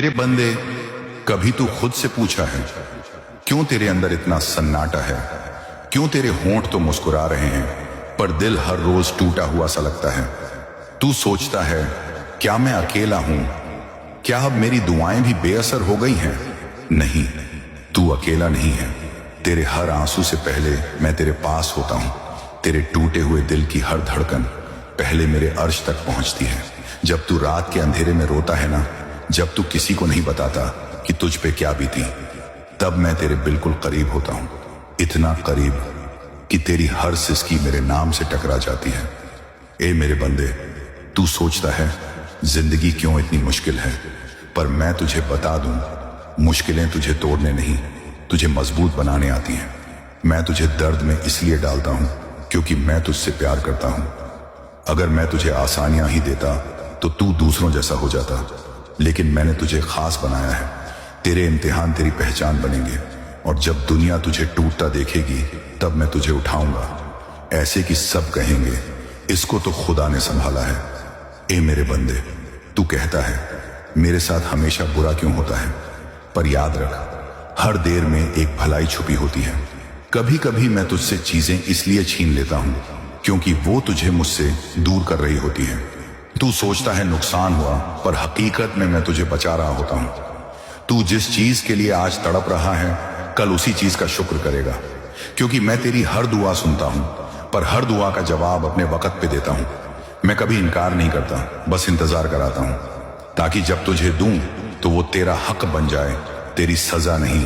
मेरे बंदे, कभी तू खुद से पूछा है क्यों तेरे अंदर इतना सन्नाटा है? क्यों तेरे होंठ तो मुस्कुरा रहे हैं पर दिल हर रोज टूटा हुआ सा लगता है? तू सोचता है क्या मैं अकेला हूं? क्या अब मेरी दुआएं भी बेअसर हो गई हैं? नहीं, तू अकेला नहीं है। तेरे हर आंसू से पहले मैं तेरे पास होता हूं। तेरे टूटे हुए दिल की हर धड़कन पहले मेरे अर्श तक पहुंचती है। जब तू रात के अंधेरे में रोता है ना, जब तू किसी को नहीं बताता कि तुझ पे क्या बीती, तब मैं तेरे बिल्कुल करीब होता हूं। इतना करीब कि तेरी हर सिसकी मेरे नाम से टकरा जाती है। ए मेरे बंदे, तू सोचता है जिंदगी क्यों इतनी मुश्किल है, पर मैं तुझे बता दूं, मुश्किलें तुझे तोड़ने नहीं, तुझे मजबूत बनाने आती हैं। मैं तुझे दर्द में इसलिए डालता हूं क्योंकि मैं तुझसे प्यार करता हूं। अगर मैं तुझे आसानियां ही देता तो तू दूसरों जैसा हो जाता, लेकिन मैंने तुझे खास बनाया है। तेरे इम्तिहान तेरी पहचान बनेंगे, और जब दुनिया तुझे टूटता देखेगी तब मैं तुझे उठाऊंगा, ऐसे कि सब कहेंगे इसको तो खुदा ने संभाला है। ए मेरे बंदे, तू कहता है मेरे साथ हमेशा बुरा क्यों होता है, पर याद रख हर देर में एक भलाई छुपी होती है। कभी कभी मैं तुझसे चीजें इसलिए छीन लेता हूं क्योंकि वो तुझे मुझसे दूर कर रही होती है। तू सोचता है नुकसान हुआ, पर हकीकत में मैं तुझे बचा रहा होता हूं। तू जिस चीज के लिए आज तड़प रहा है, कल उसी चीज का शुक्र करेगा, क्योंकि मैं तेरी हर दुआ सुनता हूं, पर हर दुआ का जवाब अपने वक्त पे देता हूं। मैं कभी इनकार नहीं करता, बस इंतजार कराता हूं, ताकि जब तुझे दूं तो वो तेरा हक बन जाए, तेरी सजा नहीं,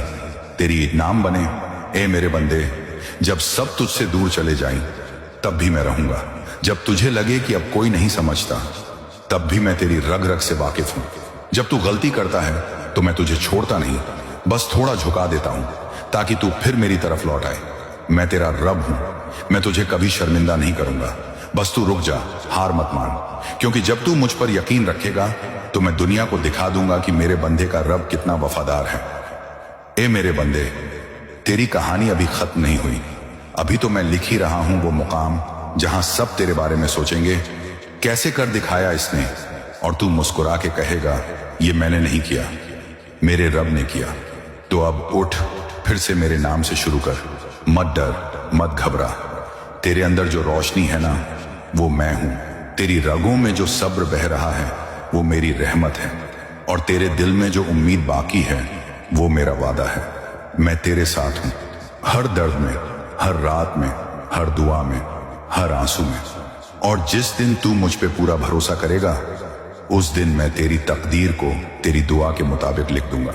तेरी इनाम बने। ए मेरे बंदे, जब सब तुझसे दूर चले जाएं, तब भी मैं रहूंगा। जब तुझे लगे कि अब कोई नहीं समझता, तब भी मैं तेरी रग रग से वाकिफ हूं। जब तू गलती करता है तो मैं तुझे छोड़ता नहीं, बस थोड़ा झुका देता हूं ताकि तू फिर मेरी तरफ लौट आए। मैं तेरा रब हूं, मैं तुझे कभी शर्मिंदा नहीं करूंगा। बस तू रुक जा, हार मत मान, क्योंकि जब तू मुझ पर यकीन रखेगा तो मैं दुनिया को दिखा दूंगा कि मेरे बंदे का रब कितना वफादार है। ए मेरे बंदे, तेरी कहानी अभी खत्म नहीं हुई। अभी तो मैं लिख ही रहा हूं वो मुकाम जहां सब तेरे बारे में सोचेंगे, कैसे कर दिखाया इसने, और तू मुस्कुरा के कहेगा ये मैंने नहीं किया, मेरे रब ने किया। तो अब उठ, फिर से मेरे नाम से शुरू कर। मत डर, मत घबरा। तेरे अंदर जो रोशनी है ना, वो मैं हूं। तेरी रगों में जो सब्र बह रहा है, वो मेरी रहमत है, और तेरे दिल में जो उम्मीद बाकी है, वो मेरा वादा है। मैं तेरे साथ हूं, हर दर्द में, हर रात में, हर दुआ में, हर आंसू में। और जिस दिन तू मुझ पे पूरा भरोसा करेगा, उस दिन मैं तेरी तकदीर को तेरी दुआ के मुताबिक लिख दूंगा।